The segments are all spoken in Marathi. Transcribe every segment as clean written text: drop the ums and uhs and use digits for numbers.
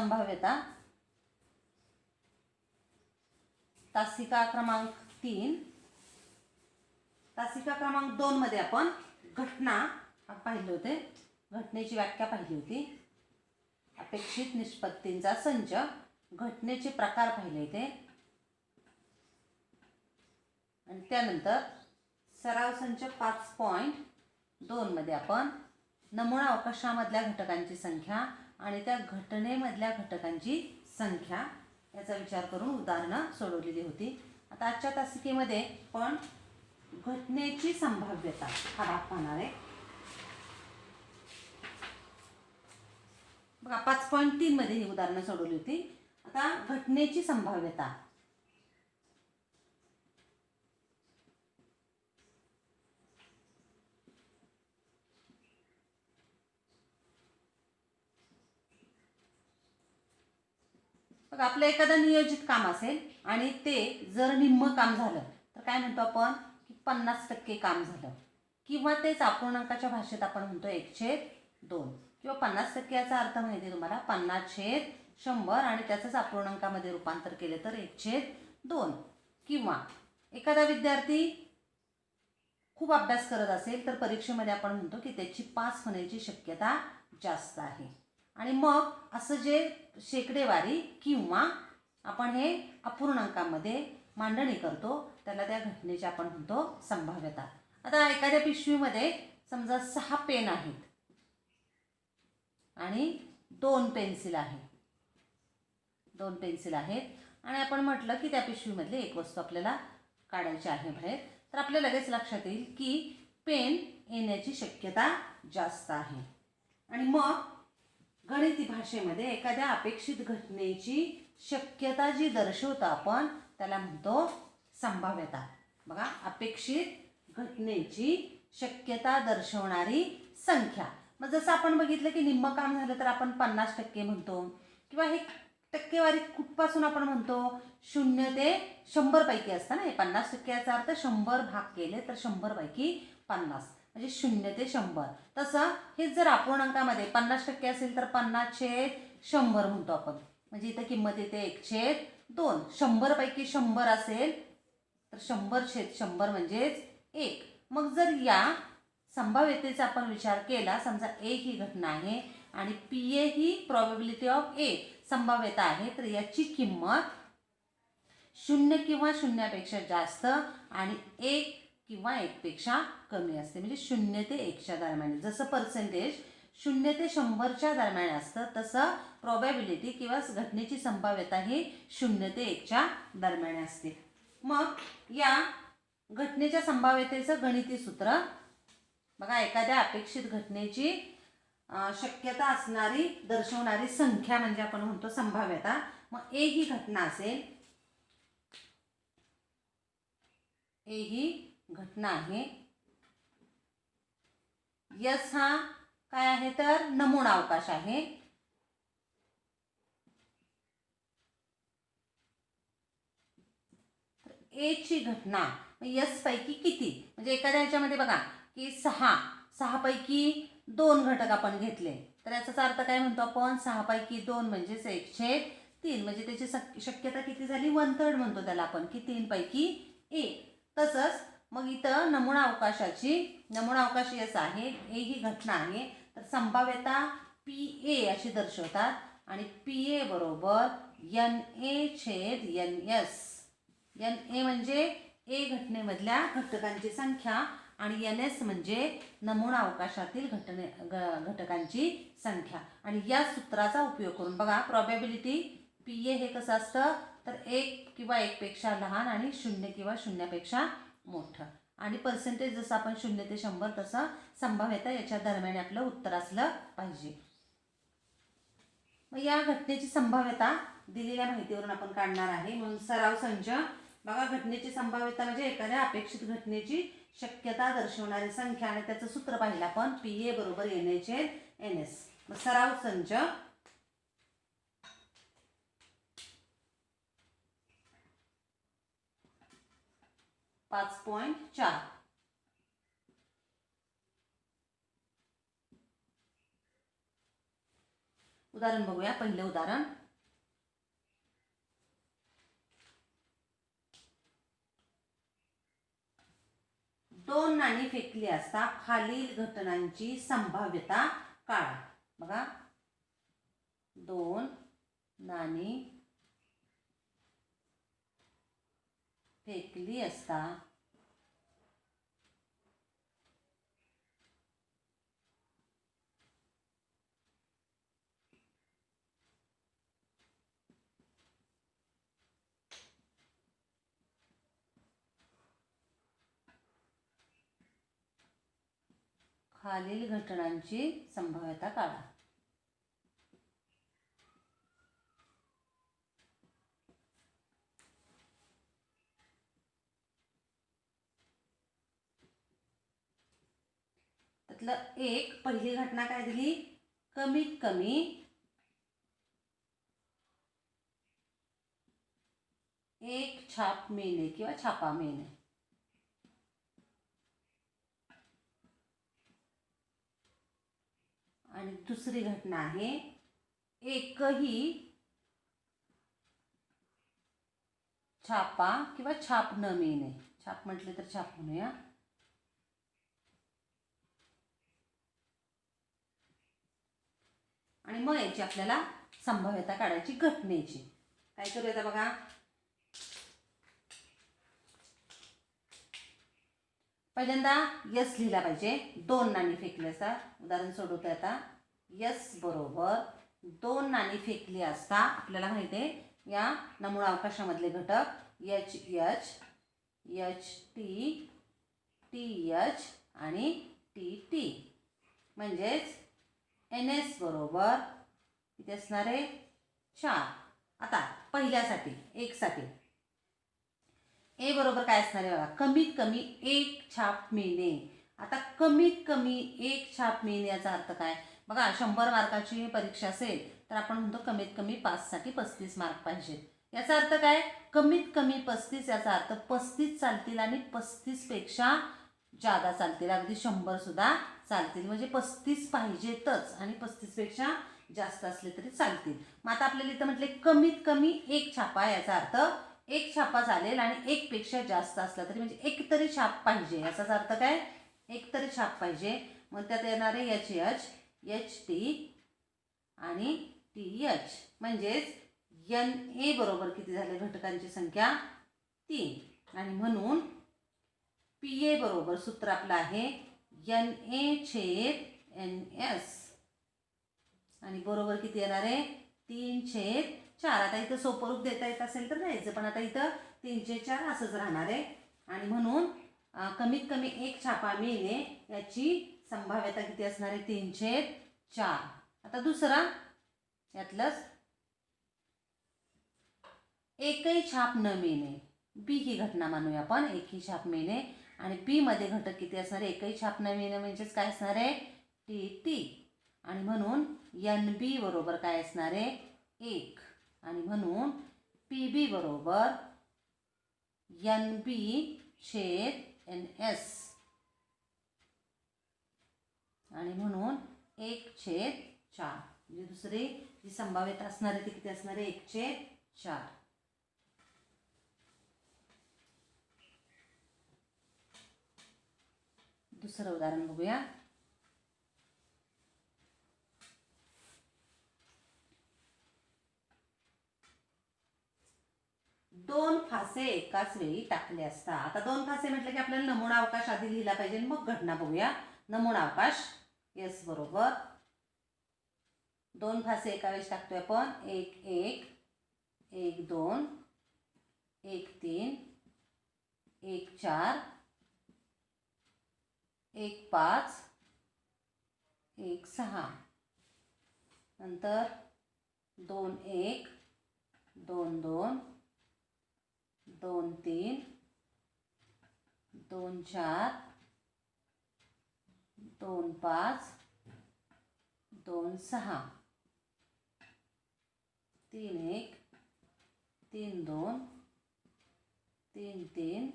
संभाव्यता तासिका क्रमांक 3. तासिका क्रमांक 2 मध्ये आपण घटना पाहिले होते, घटनेची व्याख्या पाहिली होती, अपेक्षित निष्पत्तींचा संच, घटनेचे प्रकार पाहिले होते आणि त्यानंतर सराव संच 5.2 मध्ये आपण नमुना अवकाशामधल्या घटकांची संख्या आणि त्या घटनेमधल्या घटकांची संख्या याचा विचार करून उदाहरणं सोडवलेली होती. आता आजच्या तासिकेमध्ये पण घटनेची संभाव्यता हा भाग पाहणार आहे. बघा 5.3 मध्ये ही उदाहरणं सोडवली होती. आता घटनेची संभाव्यता बघा आपलं एखादं नियोजित काम असेल आणि ते जर निम्म काम झालं तर काय म्हणतो आपण की 50% काम झालं, किंवा तेच अपूर्णांकाच्या भाषेत आपण म्हणतो 1/2 किंवा 50% याचा अर्थ माहिती आहे तुम्हाला 50/100 आणि त्याचंच अपूर्णांकामध्ये रूपांतर केले तर 1/2. किंवा एखादा विद्यार्थी खूप अभ्यास करत असेल तर परीक्षेमध्ये आपण म्हणतो की त्याची पास होण्याची शक्यता जास्त आहे. आणि मग असं जे शेकडेवारी किंवा आपण हे अपूर्णांकामध्ये मांडणी करतो त्याला त्या घटनेची आपण म्हणतो संभाव्यता. आता एखाद्या पिशवीमध्ये समजा 6 पेन आहेत आणि 2 पेन्सिल आहेत, 2 पेन्सिल आहेत आणि आपण म्हटलं की त्या पिशवीमधली एक वस्तू आपल्याला काढायची आहे बाहेर, तर आपल्या लगेच लक्षात येईल की पेन येण्याची शक्यता जास्त आहे. आणि मग गणिती भाषेमध्ये एखाद्या अपेक्षित घटनेची शक्यता जी दर्शवतो आपण त्याला म्हणतो संभाव्यता. बघा अपेक्षित घटनेची शक्यता दर्शवणारी संख्या. मग जसं आपण बघितलं की निम्म काम झालं तर आपण 50% म्हणतो, किंवा हे टक्केवारी कुठपासून आपण म्हणतो 0 ते 100 पैकी असतं ना, हे 50% याचा अर्थ 100 भाग केले तर 100 पैकी 50 म्हणजे 0 ते 100. तसं हे जर अपूर्णांकामध्ये 50% असेल तर 50/100 म्हणतो आपण, म्हणजे इथं किंमत येते 1/2. 100 पैकी 100 असेल तर 100/100 म्हणजेच 1. मग जर या संभाव्यतेचा आपण विचार केला, समजा ए ही घटना आहे आणि PA ही प्रॉबॅबिलिटी ऑफ ए संभाव्यता आहे, तर याची किंमत 0 किंवा 0पेक्षा जास्त आणि 1 किंवा 1पेक्षा कमी असते. म्हणजे 0 ते 1च्या दरम्यान. जसं पर्सेंटेज 0 ते 100च्या दरम्यान असतं तसं प्रॉबॅबिलिटी किंवा घटनेची संभाव्यता ही 0 ते 1च्या दरम्यान असते. मग या घटनेच्या संभाव्यतेचं गणिती सूत्र बघा, एखाद्या अपेक्षित घटनेची शक्यता असणारी दर्शवणारी संख्या म्हणजे आपण म्हणतो संभाव्यता. मग ए ही घटना असेल, ए ही घटना आहे, यस हा काय आहे तर नमुना अवकाश आहे, ए ची घटना यस पैकी किती, म्हणजे एखाद्या ह्याच्यामध्ये बघा की 6 पैकी 2 घटक आपण घेतले तर याचा अर्थ काय म्हणतो आपण 6 पैकी 2 म्हणजेच 1/3 म्हणजे त्याची शक्यता किती झाली 1/3 म्हणतो त्याला आपण की 3 पैकी 1. तसंच मग इथं नमुना अवकाश यस आहे, ए ही घटना आहे, तर संभाव्यता PA अशी दर्शवतात आणि PA बरोबर NA/NS. NA म्हणजे ए घटनेमधल्या घटकांची संख्या आणि NS म्हणजे नमुना अवकाशातील घटकांची संख्या. आणि या सूत्राचा उपयोग करून बघा प्रॉबॅबिलिटी PA हे कसं असतं तर 1 किंवा 1पेक्षा लहान आणि 0 किंवा 0पेक्षा मोठं, आणि पर्सेंटेज जसं आपण 0 ते 100 तसं संभाव्यता याच्या दरम्यान आपलं उत्तर असलं पाहिजे. मग या घटनेची संभाव्यता दिलेल्या माहितीवरून आपण काढणार आहे. म्हणून सराव संच बघा, घटनेची संभाव्यता म्हणजे एखाद्या अपेक्षित घटनेची शक्यता दर्शवणारी संख्या आणि त्याचं सूत्र पाहिलं आपण PA बरोबर NA/NS. मग सराव संच 5.4. उदाहरण बघूया. पहिलं उदाहरण, दोन नाणी फेकली असता खालील घटनांची संभाव्यता काढा. बघा, दोन नाणी फेकली असता खालील घटनांची संभाव्यता काढा. त्यातलं एक, पहिली घटना काय दिली, कमीत कमी एक छाप मिळणे किंवा छापा मिळणे. आणि दुसरी घटना आहे एकही छापा किंवा छाप न मिळणे. छाप म्हटले तर छाप म्हणूया. आणि मग याची आपल्याला संभाव्यता काढायची घटनेची. काय करूया आता बघा. पहिल्यांदा यस लिहिला पाहिजे. दोन नाणी फेकली असता, उदाहरण सोडवतोय आता. यस बरोबर दोन नाणी फेकली असता, आपल्याला माहिती आहे या नमुना अवकाशामधले घटक H H, H T, T H आणि टी टी. म्हणजेच एन एस बरोबर किती असणार आहे, 4. आता पहिल्यासाठी एकसाठी ए बरोबर काय असणार आहे बघा, कमीत कमी एक छाप मिळणे. आता कमीत कमी एक छाप मिळणे याचा अर्थ काय बघा. 100 मार्काची परीक्षा असेल तर आपण म्हणतो कमीत कमी 5 साठी 35 मार्क पाहिजेत. याचा अर्थ काय, कमीत कमी 35. याचा अर्थ 35 चालतील आणि 35 पेक्षा जादा चालतील, अगदी 100 सुद्धा चालतील. म्हणजे 35 पाहिजेतच आणि 35 पेक्षा जास्त असले तरी चालतील. मग आता आपल्याला इथं म्हटले कमीत कमी एक छापा, याचा अर्थ एक छापा चालेल आणि एक पेक्षा जास्त असला तरी, म्हणजे एक तरी छाप पाहिजे. याचाच अर्थ काय, एक तरी छाप पाहिजे. मग त्यात येणार आहे एच एच, एच टी आणि टी एच. म्हणजेच एन ए बरोबर किती झाले घटकांची संख्या 3. आणि म्हणून पी ए बरोबर सूत्र आपलं आहे एन ए छेद एन एस. आणि बरोबर किती येणार आहे 3/4. आता इथं सोपं रूप देता येत असेल तर द्यायचं, पण आता इथं 3/4 असंच राहणार आहे. आणि म्हणून कमीत कमी एक छापा मिळणे याची संभाव्यता किती असणार आहे, 3/4. आता दुसरा यातलंच एकही छाप न मिळणे, बी ही घटना मानूया आपण. एकही छाप मिळणे आणि बी मध्ये घटक किती असणार आहे, एकही छाप न मिळणे म्हणजेच काय असणार आहे, टी टी. आणि म्हणून एन बी बरोबर काय असणार आहे, 1. आणि म्हणून पी बी बरोबर एन बी छेद एन एस. आणि म्हणून 1/4. म्हणजे दुसरी जी संभाव्यता असणार आहे ती किती असणार आहे, 1/4. दुसरं उदाहरण बघूया. दोन फासे एकाच वेळी टाकले असता. आता दोन फासे म्हटलं की आपल्याला नमुना अवकाश आधी लिहिला पाहिजे, मग घटना बघूया. नमुना अवकाश यस बरोबर दोन फासे एका वेळेस टाकतोय आपण. 1-1, 1-2, 1-3, 1-4, 1-5, 1-6. नंतर 2-1, 2-2, 2-3, 2-4, 2-5, 2-6, 3-1, 3-2, 3-3,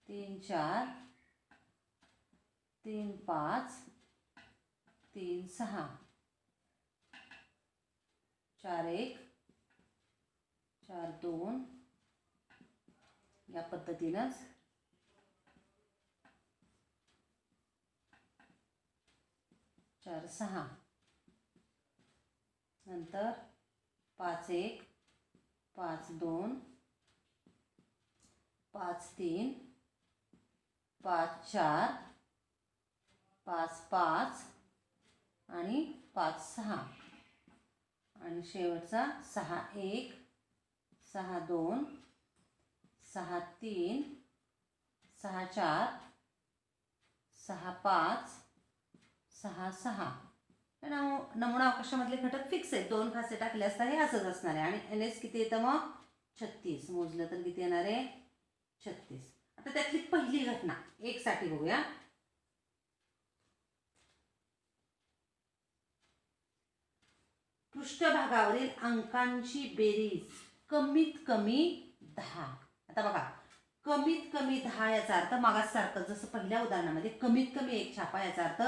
3-4, 3-5, 3-6. 4 1 4 2 या पद्धतीनंच 4 6 नंतर 5 1 5 2 5 3 5 4 5 5 आणि 5 6 आणि शेवटचा 6 1 6 2 6 3 6 4 6 5 6 6. नमुना अवकाशामधले घटक फिक्स आहेत. 2 फासे टाकले असता हे असंच असणार आहे. आणि NS किती येतं मग 36. मोजलं तर किती येणार आहे 36. आता त्यातली पहिली घटना 1 साठी बघूया. पृष्ठभागावरील अंकांची बेरीज कमीत कमी 10. आता बघा, कमीत कमी 10 याचा अर्थ मागासारखं जसं पहिल्या उदाहरणामध्ये कमीत कमी 1 छापा याचा अर्थ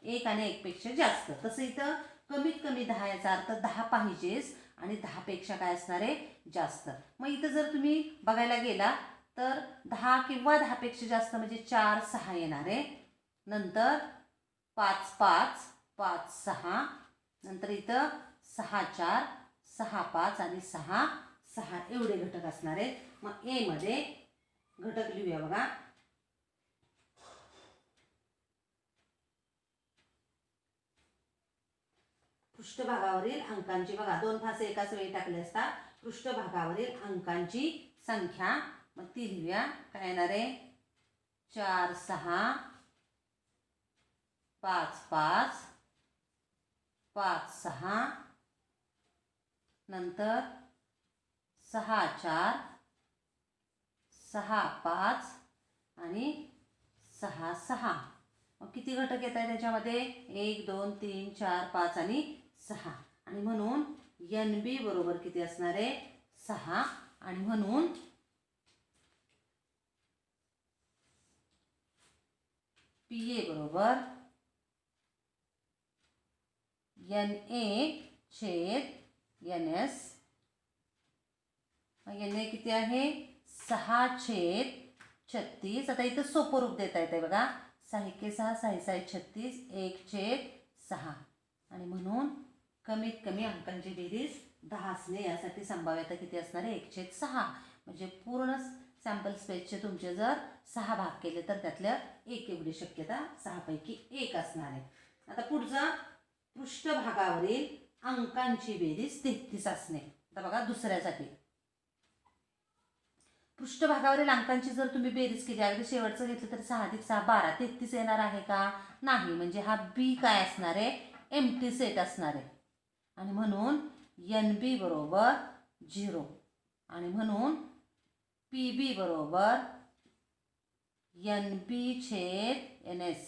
1 आणि 1 पेक्षा जास्त. तसं इथं कमीत कमी 10 याचा अर्थ 10 पाहिजेच आणि 10 पेक्षा काय असणार आहे जास्त. मग इथं जर तुम्ही बघायला गेला तर 10 किंवा 10 पेक्षा जास्त म्हणजे 4 6 येणार आहे. नंतर 5 5 5 6 नंतर इथं 6 4 6 5 आणि 6 6 एवढे घटक असणार आहेत. मग ए मध्ये घटक लिहूया बघा. पृष्ठभागावरील अंकांची बघा 2 फासे एकाच वेळी टाकले असता. पृष्ठभागावरील अंकांची संख्या मग ती लिहूया. काय येणार आहे 4 6 5 5 5 6 नंतर 6 4 6 5 आणि 6 6. मग किती घटक येत आहे त्याच्यामध्ये 1 2 3 4 5 आणि 6. आणि म्हणून NB बरोबर किती असणार आहे 6. आणि म्हणून PA बरोबर NA छेद NS. NA किती आहे 6 छेद 36. आता इथं सोपं रूप देता येते बघा. 6 1 6 6 6 36 1 छेद 6. आणि म्हणून कमीत कमी अंकांची बेरीज 10 असणे यासाठी संभाव्यता किती असणार आहे 1 छेद 6. म्हणजे पूर्ण सॅम्पल स्पेसचे तुमचे जर 6 भाग केले तर त्यातल्या 1 एवढी शक्यता 6 पैकी 1 असणार आहे. आता पुढचा पृष्ठभागावरील अंकांची बेरीज 33 असणे. आता बघा दुसऱ्यासाठी पृष्ठभागावरील अंकांची जर तुम्ही बेरीज केली अगदी शेवटचं घेतलं तर 6 अधिक 6 12 33 येणार आहे का नाही. म्हणजे हा बी काय असणार आहे एम्प्टी सेट असणार आहे. आणि म्हणून NB बरोबर 0. आणि म्हणून PB बरोबर NB छेद NS.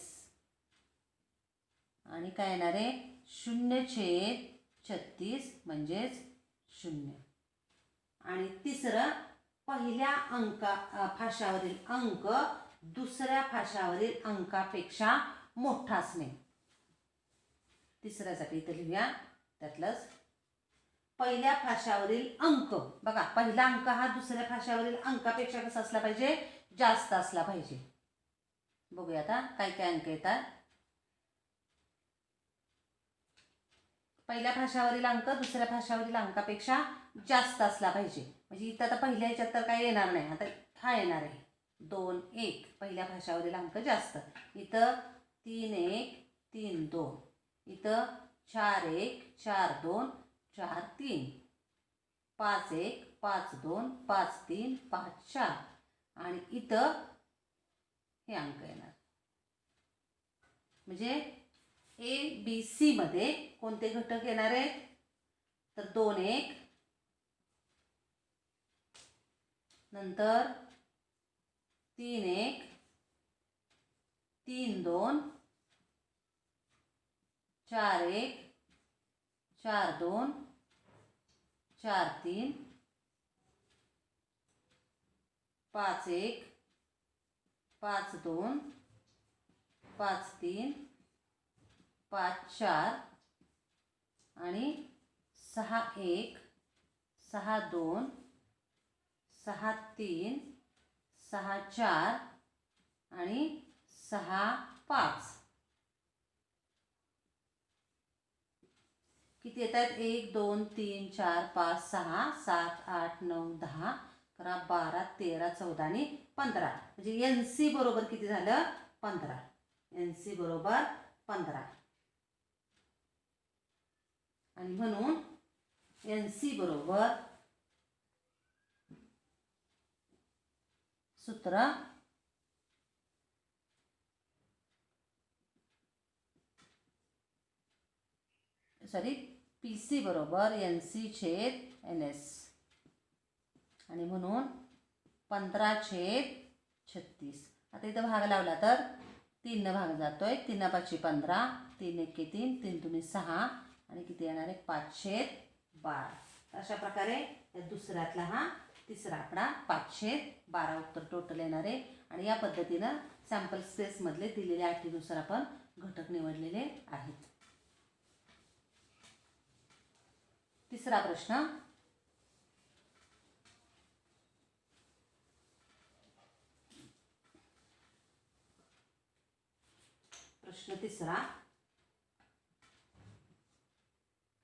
आणि काय येणार आहे 0 छेद 36 म्हणजेच 0. आणि तिसरं पहिल्या फाशावरील अंक दुसऱ्या फाशावरील अंकापेक्षा मोठा असणे. तिसऱ्यासाठी इथे लिहूया. त्यातलंच पहिल्या फाशावरील अंक बघा, पहिला अंक हा दुसऱ्या फाशावरील अंकापेक्षा कसा असला पाहिजे जास्त असला पाहिजे. बघूया आता काय काय अंक येतात. पहिल्या फाशावरील अंक दुसऱ्या फाशावरील अंकापेक्षा जास्त असला पाहिजे. म्हणजे इथं आता पहिल्या ह्याच्यात तर काय येणार नाही. आता हा येणार आहे 2 1 पहिल्या फाशावरील अंक जास्त. इथं 3 1 3 2. इथं 4 1 4 2 4 3. 5 1 5 2 5 3 5 4. आणि इथं हे अंक येणार. म्हणजे ABC मध्ये कोणते घटक येणार आहेत तर 2 1 नंतर 3 1 3 2 4 1 4 2 4 3 5 1 5 2 5 3 5 4 आणि 6 1 6 2 6 3 6 4 आणि 6 5. किती येत आहेत? 1 2 3 4 5 6 7 8 9 10 11 12 13 14 आणि 15. म्हणजे NC बरोबर किती झालं? 15. NC बरोबर 15. आणि म्हणून NC बरोबर सूत्र PC बरोबर NC/NS. आणि म्हणून 15/36. आता इथं भाग लावला तर 3 न भाग जातोय. 3 5 15, 3 1 3, 3 2 6 आणि किती येणार आहे? 5/12. अशा प्रकारे दुसऱ्यातला हा तिसरा आकडा 5/12 उत्तर टोटल येणार आहे. आणि या पद्धतीनं सॅम्पल स्पेसमधले दिलेल्या अटीनुसार आपण घटक निवडलेले आहेत. तिसरा प्रश्न. प्रश्न तिसरा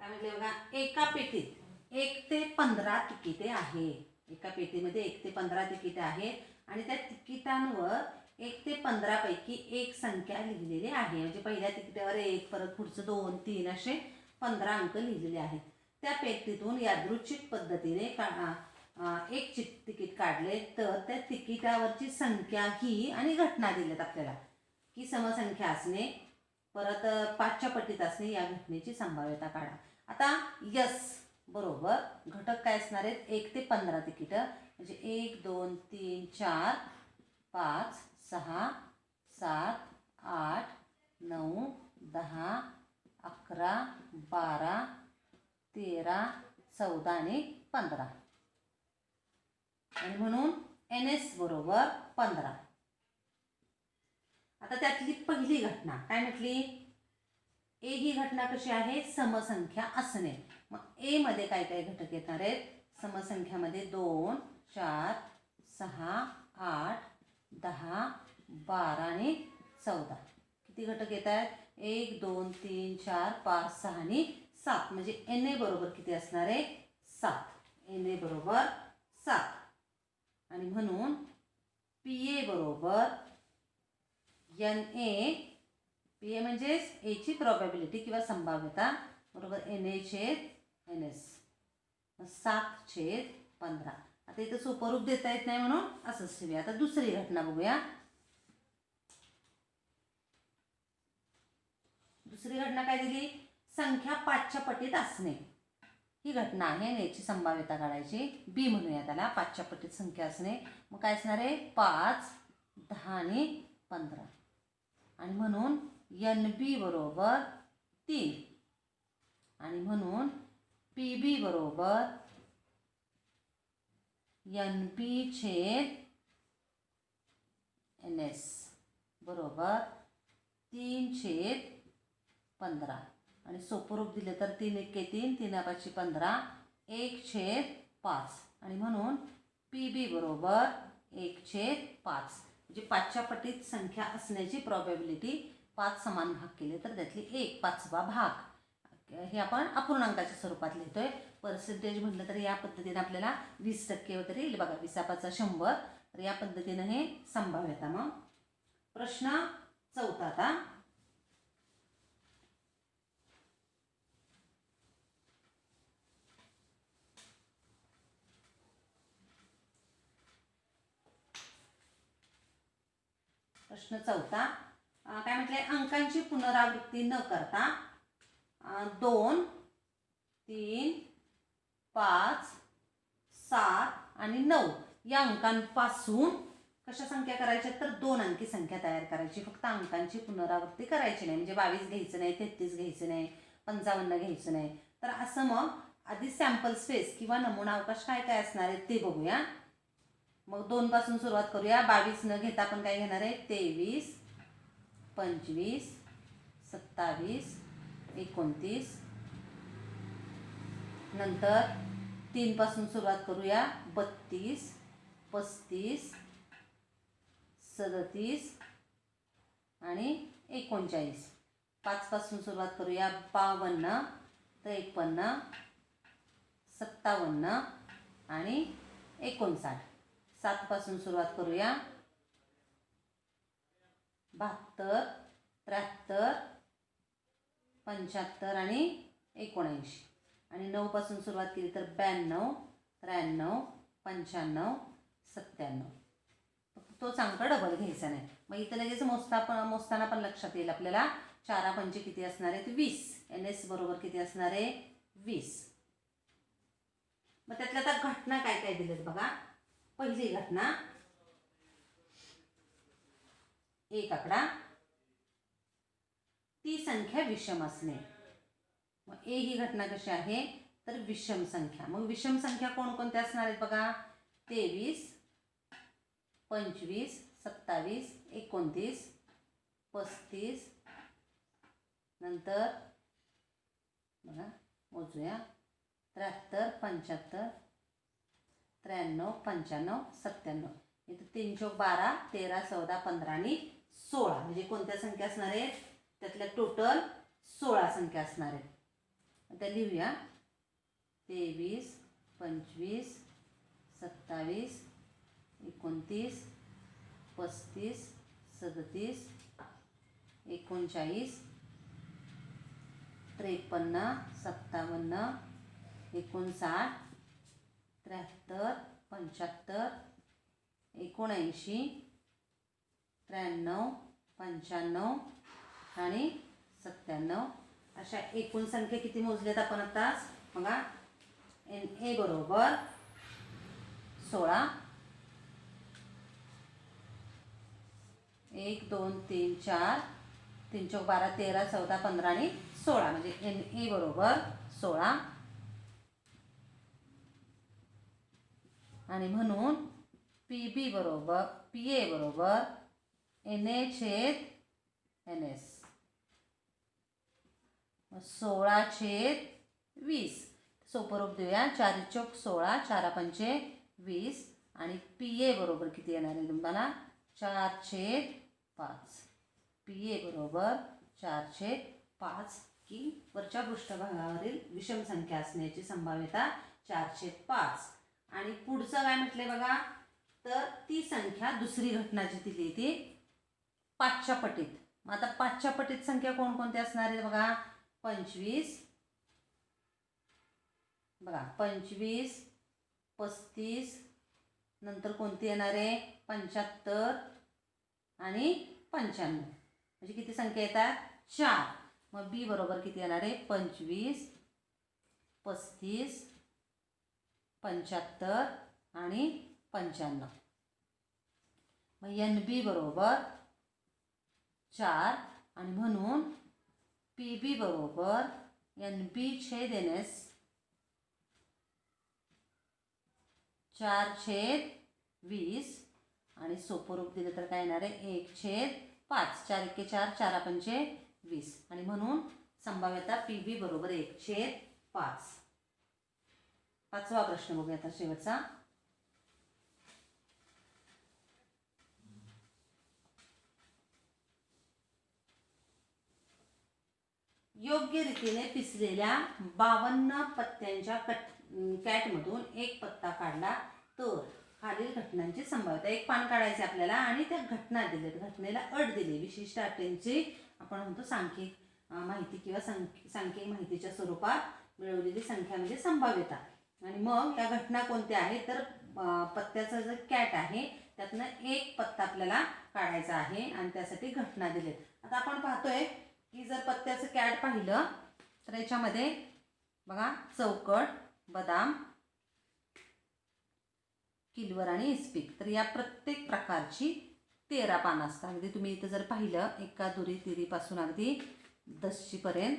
काय म्हटले बघा. एका पेटीत 1 ते 15 तिकिटे आहे. एका पेटीमध्ये 1 ते 15 तिकिटे आहेत आणि त्या तिकिटांवर 1 ते 15 पैकी एक संख्या लिहिलेली आहे. म्हणजे पहिल्या तिकिटावर 1, परत पुढचं 2 3 असे 15 अंक लिहिलेले आहेत. त्या पेटीतून यादृच्छिक पद्धतीने एक तिकीट काढले तर त्या तिकिटावरची संख्या ही आणि घटना दिल्यात आपल्याला की समसंख्या असणे, परत 5च्या पटीत असणे या घटनेची संभाव्यता काढा. आता यस बरोबर घटक काय असणार आहेत? 1 ते 15 तिकीटं. म्हणजे 1 2 3 4 5 6 7 8 9 10 11 12 13 14 आणि 15. आणि म्हणून NS बरोबर 15. आता त्यातली पहिली घटना काय म्हटली? ए ही घटना कशी आहे? समसंख्या असणे. मग ए मध्ये काय काय घटक येणार आहेत? समसंख्यामध्ये 2 4 6 8 10 12 आणि 14. किती घटक येत आहेत? 1 2 3 4 5 6 आणि 7. म्हणजे NA बरोबर किती असणार आहे? 7. NA बरोबर 7. आणि म्हणून PA बरोबर NA. PA म्हणजे एची प्रोबॅबिलिटी किंवा संभाव्यता बरोबर NA/NS. 7/15. आता इथं सोपं रूप देता येत नाही म्हणून असंच ठेवूया. आता दुसरी घटना बघूया. दुसरी घटना काय दिली? संख्या 5च्या पटीत असणे ही घटना आहे आणि याची संभाव्यता काढायची. बी म्हणूया त्याला. 5च्या पटीत संख्या असणे. मग काय असणार आहे? 5 10 आणि 15. आणि म्हणून NB बरोबर 3. आणि म्हणून PB बरोबर NB/NS बरोबर 3/15. आणि सोपं रूप दिले तर 3 1 3, 3 5 15, 1/5. आणि म्हणून PB बरोबर 1/5. म्हणजे 5च्या पटीत संख्या असण्याची प्रोबॅबिलिटी 5 समान भाग केले तर त्यातली 1/5वा भाग. हे आपण अपूर्णांकाच्या स्वरूपात लिहितोय. पर्सेंटेज म्हटलं तर या पद्धतीने आपल्याला 20% वगैरे येईल बघा. 20/5 100. तर या पद्धतीनं हे संभाव्यता. मग प्रश्न चौथा. आता प्रश्न चौथा काय म्हटलंय? अंकांची पुनरावृत्ती न करता 2 3 5 7 आणि 9 या अंकांपासून कशा संख्या करायच्या? तर 2 अंकी संख्या तयार करायची. फक्त अंकांची पुनरावृत्ती करायची नाही. म्हणजे 22 घ्यायचं नाही, 33 घ्यायचं नाही, 55 घ्यायचं नाही. तर असं मग आधी सॅम्पल स्पेस किंवा नमुना अवकाश काय काय असणार आहे ते बघूया. मग 2 पासून सुरुवात करूया. 22 न घेता आपण काय घेणार आहे? 23 25 27 29 नंतर 3 पासून सुरुवात करूया 32, 35, 37 आणि 39. 5 पासून सुरुवात करूया 52, 53, 57 आणि 59. 7 पासून सुरुवात करूया 72, 73, 75 आणि 79. आणि 9 पासून सुरुवात केली तर 92, 93, 95, 97. तोच अंक डबल घ्यायचा नाही. मग इथं लगेच मोजताना पण लक्षात येईल आपल्याला 4 पंचे किती असणार आहेत 20. NS बरोबर किती असणार आहे 20. मग त्यातल्या आता घटना काय काय दिलेत बघा. पहिली घटना एक आकडा ती संख्या विषम असणे. मग ए ही घटना कशी आहे तर विषम संख्या. मग विषम संख्या कोणकोणत्या असणार आहेत बघा. 23, 25, 27, 29, 35, नंतर बघा मोजूया 73, 75, 93, 95, 97. इथं 3 चौक 12, 13, 14, 15 आणि 16 म्हणजे कोणत्या संख्या असणार आहेत त्यातल्या टोटल 16 संख्या असणार आहेत. आता लिहूया 23, 25, 27, 29, 35, 37, 39, 53, 57, 59, 73, 75, 79, 93, 95 आणि 97. अशा एकूण संख्या किती मोजल्यात आपण आताच बघा. NA बरोबर 16. 1 2 3 4 3 चौक 12 13 14 15 आणि 16 म्हणजे NA बरोबर 16. आणि म्हणून PA बरोबर NA/NS 16/20. सोपं रूप देऊया. 4 चौक 16, 4 पंचे 20 आणि PA बरोबर किती येणार आहे तुम्हाला 4/5. PA बरोबर 4/5 की वरच्या पृष्ठभागावरील विषम संख्या असण्याची संभाव्यता 4/5. आणि पुढचं काय म्हटलंय बघा तर ती संख्या दुसरी घटना जी दिली ती 5च्या पटीत. मग आता 5च्या पटीत संख्या कोणकोणती असणार आहे बघा. 25 बघा 25, 35, नंतर कोणती येणार आहे 75 आणि 95 म्हणजे किती संख्या येतात 4. मग B बरोबर किती येणार आहे 25, 35, 75 आणि 95. मग NB बरोबर 4 आणि म्हणून PB बरोबर NB/NS 4/20 आणि सोपं रूप दिलं तर काय येणार आहे 1/5. 4 एके 4, 4 पंचे 20 आणि म्हणून संभाव्यता PB बरोबर 1/5. 5वा प्रश्न बघूया आता शेवटचा. योग्य रीतीने पिसलेल्या 52 पत्त्यांच्या कॅटमधून एक पत्ता काढला तर खालील घटनांची संभाव्यता. एक पान काढायचे आपल्याला आणि त्या घटना दिल्यात. घटनेला अट दिली. विशिष्ट अटींची आपण म्हणतो सांख्यिक माहिती किंवा सांख्यिक माहितीच्या स्वरूपात मिळवलेली संख्या म्हणजे संभाव्यता. आणि मग या घटना कोणत्या आहेत तर पत्त्याचा जो कॅट आहे त्यातनं एक पत्ता आपल्याला काढायचा आहे आणि त्यासाठी घटना दिलेत. आता आपण पाहतोय की जर पत्त्याचं कॅट पाहिलं तर याच्यामध्ये बघा चौकट, बदाम, किलवर आणि इस्पिक. तर या प्रत्येक प्रकारची 13 पानं असतात. अगदी तुम्ही इथं जर पाहिलं एका दुरी तिरीपासून अगदी 10ची पर्यंत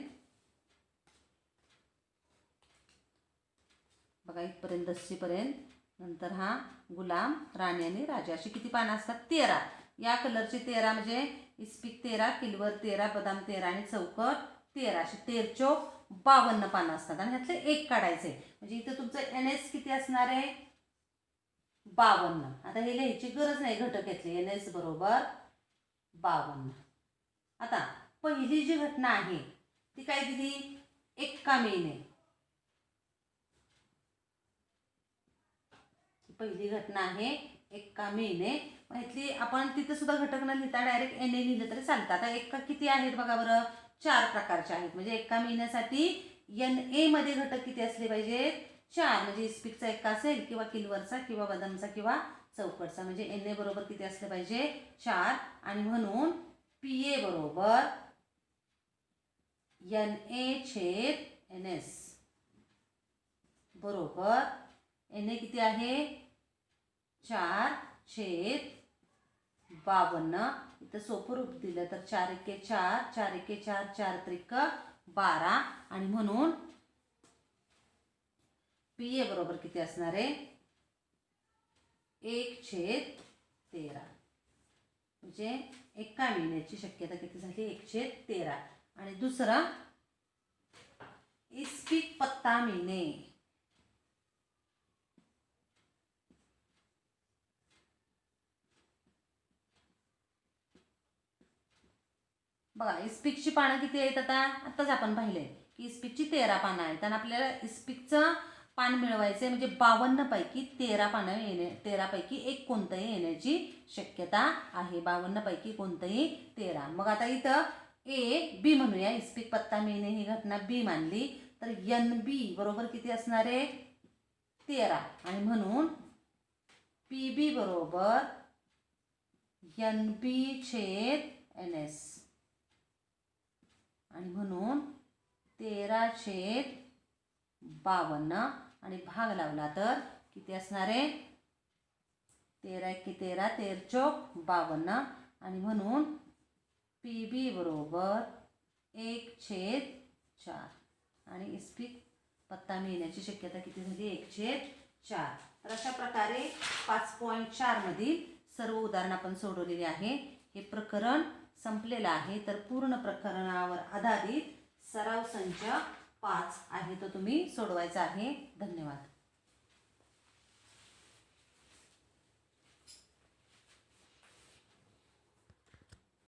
बघा इथपर्यंत 10ची पर्यंत. नंतर हा गुलाम, राणी आणि राजा अशी किती पानं असतात 13. या कलरची 13 म्हणजे इस्पिक 13, किलवर 13, बदाम 13 आणि चौकट 13 अशी 13 चौक 52 पानं असतात आणि ह्यातले एक काढायचे. म्हणजे इथं तुमचं NS किती असणार आहे 52. आता हे लिहायची गरज नाही घटक घेतले. NS बरोबर 52. आता पहिली जी घटना आहे ती काय दिली एक्का महिने. पहिली घटना आहे एक्का महिने. इथली आपण तिथे सुद्धा घटक न लिहिता डायरेक्ट NA लिहिलं तरी चालतं. आता एक्का किती आहेत बघा बरं 4 प्रकारचे आहेत. म्हणजे एक्का महिन्यासाठी NA मध्ये घटक किती असले पाहिजेत 4. म्हणजे इस्पिकचा एक्का असेल किंवा किलवरचा किंवा बदामचा किंवा चौकटचा. म्हणजे NA बरोबर किती असले पाहिजे 4. आणि म्हणून PA बरोबर NA/NS बरोबर NA किती आहे 4/52. इथं सोपं रूप दिलं तर 4 एके 4, 4 एके 4, 4 त्रिक 12. आणि म्हणून PA बरोबर किती असणार आहे 1/13. म्हणजे एका महिन्याची शक्यता किती झाली 1/13. आणि दुसरा इस्पिक पत्ता महिने. बघा इस्पिकची पानं किती आहेत आताच आपण पाहिले की इस्पिकची 13 पानं आहेत आणि आपल्याला इस्पिकचं पान मिळवायचं म्हणजे 52 पैकी 13 पानं 13 पैकी एक कोणतंही येण्याची शक्यता आहे. 52 पैकी कोणतंही 13. मग आता इथं B म्हणूया. इस्पिक पत्ता मिळणे ही घटना B मानली तर NB बरोबर किती असणार आहे 13. आणि म्हणून PB बरोबर NB/NS. आणि म्हणून 13/52 आणि भाग लावला तर किती असणार आहे 13 एके 13, 13 चौक 52. आणि म्हणून PB बरोबर 1/4. आणि इस्पिक पत्ता मिळण्याची शक्यता किती झाली 1/4. तर अशा प्रकारे 5.4 मधील सर्व उदाहरण आपण सोडवलेले आहे. हे प्रकरण संपलेलं आहे. तर पूर्ण प्रकरणावर आधारित सराव संच 5 आहे तो तुम्ही सोडवायचा आहे. धन्यवाद.